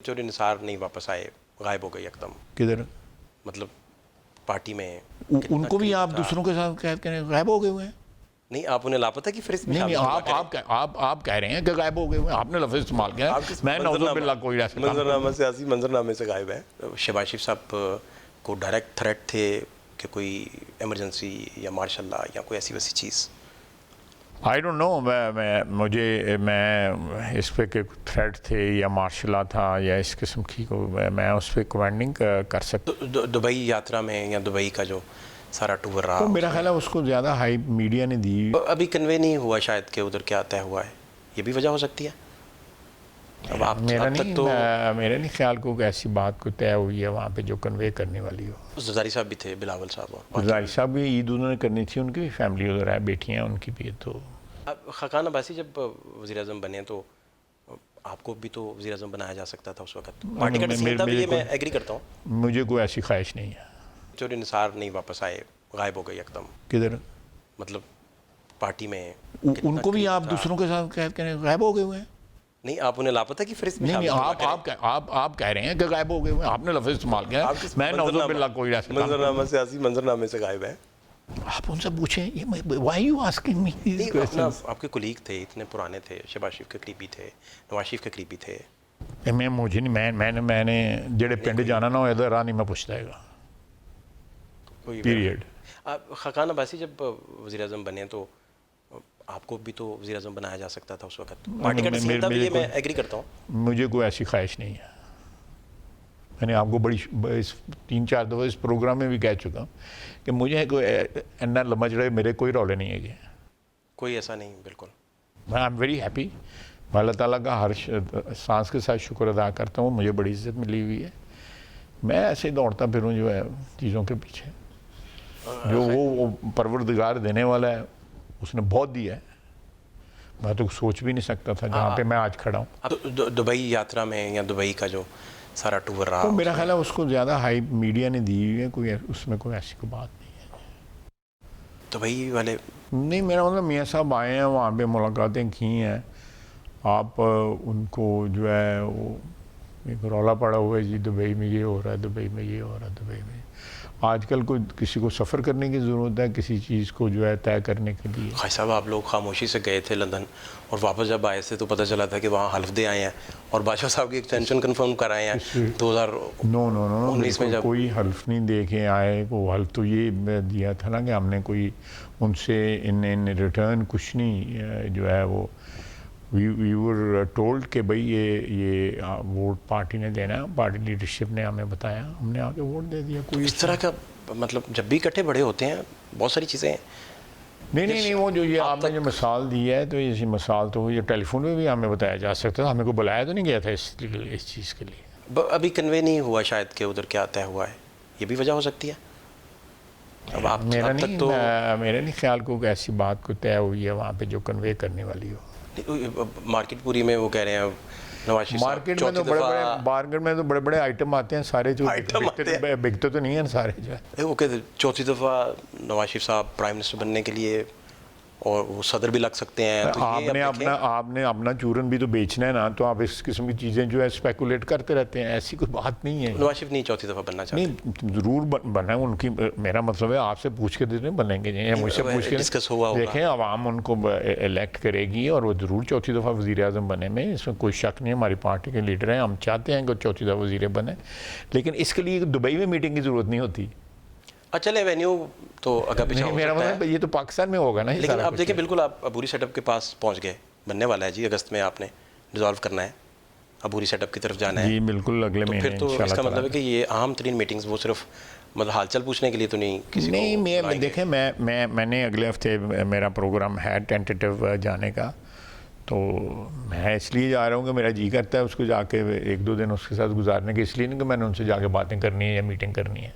चोरी निसार नहीं वापस आए, गायब हो गए एकदम। किधर? मतलब पार्टी में उनको भी आप दूसरों के साथ कैद करें, गायब हो गए हुए हैं? नहीं, आप उन्हें लापता की फहरिस्त में नहीं, शामिल आप कह रहे हैं कि गायब हो गए हुए हैं, आपने लफ्ज़ इस्तेमाल किया है। मैं नौज़ुबिल्लाह कोई ऐसा मंजरनामा सियासी मंजरनामे से गायब है। शहबाज शरीफ साहब को डायरेक्ट थ्रेट थे कि कोई इमरजेंसी या मार्शल लॉ या कोई ऐसी वैसी चीज़? I don't know. मैं इस पे के थ्रेट थे या मार्शल लॉ था या इस किस्म की को मैं उस पर कमेंट नहीं कर सकता। दुबई यात्रा में या दुबई का जो सारा टूर रहा, तो मेरा ख्याल है उसको ज़्यादा हाइप मीडिया ने दी। अभी कन्वे नहीं हुआ शायद कि उधर क्या तय हुआ है, ये भी वजह हो सकती है। अब आप मेरा नहीं ख्याल को ऐसी बात को तय हुई है वहाँ पे जो कन्वे करने वाली हो। ज़रदारी साहब भी थे, बिलावल साहब, ज़रदारी साहब भी ईद उन्होंने करनी थी, उनकी भी फैमिली उधर है, बेटियाँ उनकी भी। तो अब खाकान अब्बासी जब वज़ीर आज़म बने तो आपको भी तो वज़ीर आज़म बनाया जा सकता था उस वक्त। पार्टी का डिसीजन था, ये मैं एग्री करता हूँ। मुझे कोई ऐसी ख्वाहिश नहीं है। चोरी निसार नहीं वापस आए, गायब हो गए एकदम। किधर? मतलब पार्टी में उनको भी आप दूसरों के साथ कैद करें, गायब हो गए हुए हैं? नहीं, आप उन्हें लापता की फहरिस्त में नहीं, आप कह रहे हैं कि गायब हो गए हुए हैं, आपने लफ्ज़ इस्तेमाल किया है। मैं नौज़ुबिल्लाह कोई ऐसा मंजरनामा सियासी मंजरनामे से गायब है। आप उनसे पूछें, why you asking me this questions? आपके कुलीग थे, इतने पुराने थे, शहबाज शरीफ के करीबी थे, नवाज शरीफ के करीबी थे। मुझे नहीं, मैंने जेड़े पिंड जाना ना इधर राह नहीं मैं पूछता है पीरियड। खाकान अब्बासी जब वज़ीर आज़म बने तो आपको भी तो वज़ीर आज़म बनाया जा सकता था उस वक्त। पार्टी का डिसीजन था, ये मैं एग्री करता हूँ। मुझे कोई ऐसी ख्वाहिश नहीं है। मैंने आपको बड़ी 3-4 दफ़ा इस प्रोग्राम में भी कह चुका हूँ कि मुझे कोई इन्ना लम्बा चढ़े मेरे कोई रौले नहीं है। कोई ऐसा नहीं, बिल्कुल। मैं आई एम वेरी हैप्पी। मैं अल्लाह ताला का हर सांस के साथ शुक्र अदा करता हूँ, मुझे बड़ी इज़्ज़त मिली हुई है। मैं ऐसे ही दौड़ता फिरूँ जो है चीज़ों के पीछे। जो वो परवरदिगार देने वाला है उसने बहुत दिया है। मैं तो सोच भी नहीं सकता था जहाँ पे मैं आज खड़ा हूँ। दुबई यात्रा में या दुबई का जो सारा टूर रहा, तो मेरा ख्याल है उसको ज़्यादा हाइप मीडिया ने दी हुई है, कोई उसमें कोई ऐसी कोई बात नहीं है। दुबई वाले नहीं, मेरा मतलब मियाँ साहब आए हैं, वहाँ पे मुलाकातें की हैं। आप उनको जो है वो एक रौला पड़ा हुआ है जी, दुबई में ये हो रहा है, दुबई में ये हो रहा है, दुबई में। आजकल कोई किसी को सफ़र करने की ज़रूरत है किसी चीज़ को जो है तय करने के लिए। भाई साहब, आप लोग खामोशी से गए थे लंदन और वापस जब आए थे तो पता चला था कि वहाँ हल्फ दे आए हैं और बादशाह साहब की एक्सटेंशन कंफर्म कराए हैं 2019 में। जब कोई हल्फ नहीं दे के आए, वो हल्फ तो ये दिया था ना कि हमने कोई उनसे इन रिटर्न कुछ नहीं जो है वो वी वर टोल्ड कि भाई ये वोट पार्टी ने देना है, पार्टी लीडरशिप ने हमें बताया, हमने आके वोट दे दिया। कोई इस तरह का मतलब जब भी इकट्ठे बड़े होते हैं बहुत सारी चीज़ें हैं। नहीं, वो जो ये आपने जो मिसाल दी है तो इसी मिसाल तो ये टेलीफोन में भी हमें बताया जा सकता था, हमें को बुलाया तो नहीं गया था इस चीज़ के लिए। अभी कन्वे नहीं हुआ शायद कि उधर क्या तय हुआ है, ये भी वजह हो सकती है। अब आप मेरा नहीं ख्याल को ऐसी बात को तय हुई है वहाँ पे जो कन्वे करने वाली हो। मार्केट पूरी में वो कह रहे हैं मार्केट में तो बड़े बड़े आइटम आते हैं सारे, जो बिकते तो नहीं है सारे जो है। वो कहते चौथी दफ़ा नवाज शरीफ साहब प्राइम मिनिस्टर बनने के लिए और वो सदर भी लग सकते हैं। तो आपने अपना चूरन भी तो बेचना है ना, तो आप इस किस्म की चीज़ें जो है स्पेकुलेट करते रहते हैं, ऐसी कोई बात नहीं है। नवाज शरीफ नहीं चौथी दफ़ा बनना चाहते? नहीं, ज़रूर बना है उनकी। मेरा मतलब है आपसे पूछ के देते बनेंगे या मुझसे पूछ के डिस्कस हुआ होगा। देखें, आवाम उनको इलेक्ट करेगी और वो ज़रूर चौथी दफ़ा वज़ीर आज़म बने में इसमें कोई शक नहीं है। हमारी पार्टी के लीडर हैं, हम चाहते हैं कि चौथी दफ़ा वज़ीर बने, लेकिन इसके लिए दुबई में मीटिंग की ज़रूरत नहीं होती। अच्छा, वेन्यू तो अगर पीछे हो मेरा मतलब ये तो पाकिस्तान में होगा ना। लेकिन आप देखिए, बिल्कुल आप अबूरी सेटअप के पास पहुंच गए, बनने वाला है जी, अगस्त में आपने डिज़ोल्व करना है, अबूरी सेटअप की तरफ जाना है जी, बिल्कुल अगले महीने। फिर तो इसका मतलब है कि ये अहम तरीन मीटिंग्स वो सिर्फ मतलब हालचाल पूछने के लिए तो नहीं किसी नहीं को देखें, मैंने अगले हफ्ते मेरा प्रोग्राम है टेंटेटिव जाने का, तो मैं इसलिए जा रहा हूँ कि मेरा जी करता है उसको जाके 1-2 दिन उसके साथ गुजारने के, इसलिए नहीं कि मैंने उनसे जाके बातें करनी है या मीटिंग करनी है।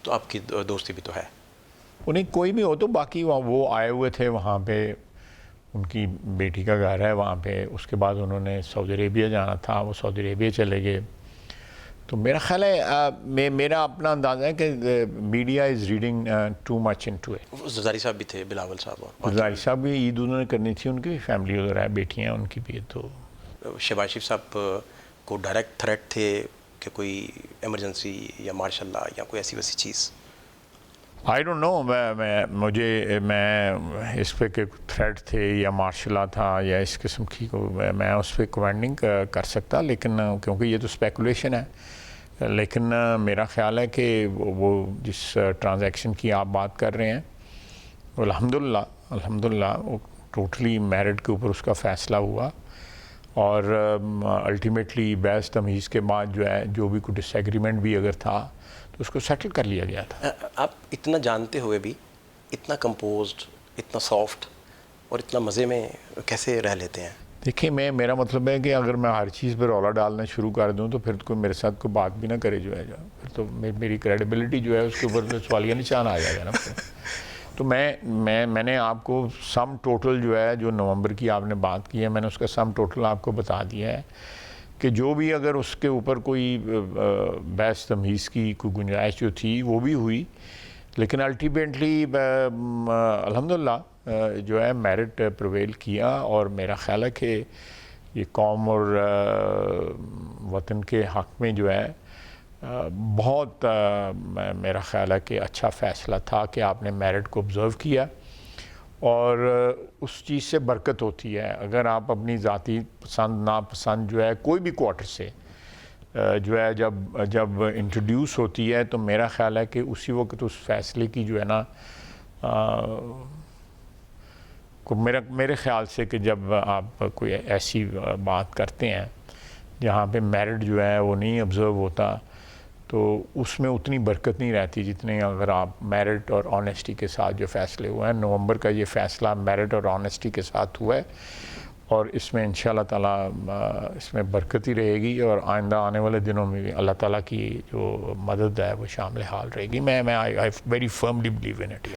तो आपकी दोस्ती भी तो है उन्हें, कोई भी हो तो बाकी वो आए हुए थे वहाँ पे, उनकी बेटी का घर है वहाँ पे। उसके बाद उन्होंने सऊदी अरेबिया जाना था, वो सऊदी अरेबिया चले गए। तो मेरा ख्याल है मेरा अपना अंदाज़ा है कि media is reading too much into it. Zardari साहब भी थे, बिलावल साहब, ज़रदारी साहब भी ईद उन्होंने करनी थी, उनकी भी फैमिली उधर है, बेटियाँ उनकी भी। तो शहबाज शरीफ साहब को डायरेक्ट थ्रेट थे कि कोई इमरजेंसी या मार्शल लॉ या कोई ऐसी वैसी चीज़? आई डोंट नो, मैं इस पे के थ्रेट थे या मार्शल लॉ था या इस किस्म की को मैं उस पर कमेंट नहीं कर सकता, लेकिन क्योंकि ये तो स्पेकुलेशन है। लेकिन मेरा ख्याल है कि वो जिस ट्रांजैक्शन की आप बात कर रहे हैं वो अल्हम्दुलिल्लाह वो टोटली मेरिट के ऊपर उसका फ़ैसला हुआ, और अल्टीमेटली बहस तमीज़ के बाद जो है जो भी कोई डिसएग्रीमेंट भी अगर था तो उसको सेटल कर लिया गया था। आप इतना जानते हुए भी इतना कंपोज्ड, इतना सॉफ्ट और इतना मज़े में कैसे रह लेते हैं? देखिए, मेरा मतलब है कि अगर मैं हर चीज़ पर रौला डालना शुरू कर दूं तो फिर तो कोई मेरे साथ कोई बात भी ना करे, जो है फिर तो मेरी क्रेडिबिलिटी जो है उसके ऊपर तो सवालिया निशान आ जाएगा ना फिर। तो मैंने आपको सम टोटल जो है, जो नवंबर की आपने बात की है, मैंने उसका सम टोटल आपको बता दिया है कि जो भी अगर उसके ऊपर कोई बहस तमीज़ की कोई गुंजाइश जो थी वो भी हुई, लेकिन अल्टीमेटली अल्हम्दुलिल्लाह जो है मेरिट प्रिवेल किया। और मेरा ख्याल है कि ये कौम और वतन के हक़ में जो है बहुत मेरा ख्याल है कि अच्छा फ़ैसला था कि आपने मेरिट को ऑब्ज़र्व किया, और उस चीज़ से बरकत होती है। अगर आप अपनी ज़ाती पसंद नापसंद जो है कोई भी क्वार्टर से जो है जब इंट्रोड्यूस होती है, तो मेरा ख्याल है कि उसी वक्त उस फ़ैसले की जो है ना मेरे ख़्याल से कि जब आप कोई ऐसी बात करते हैं जहाँ पे मेरिट जो है वो नहीं ऑब्ज़र्व होता, तो उसमें उतनी बरकत नहीं रहती जितने अगर आप मेरिट और ऑनेस्टी के साथ जो फ़ैसले हुए हैं। नवंबर का ये फ़ैसला मेरिट और ऑनेस्टी के साथ हुआ है, और इसमें इंशाअल्लाह ताला इसमें बरकत ही रहेगी, और आइंदा आने वाले दिनों में भी अल्लाह ताला की जो मदद है वो शामिल हाल रहेगी। मैं I very firmly believe in it.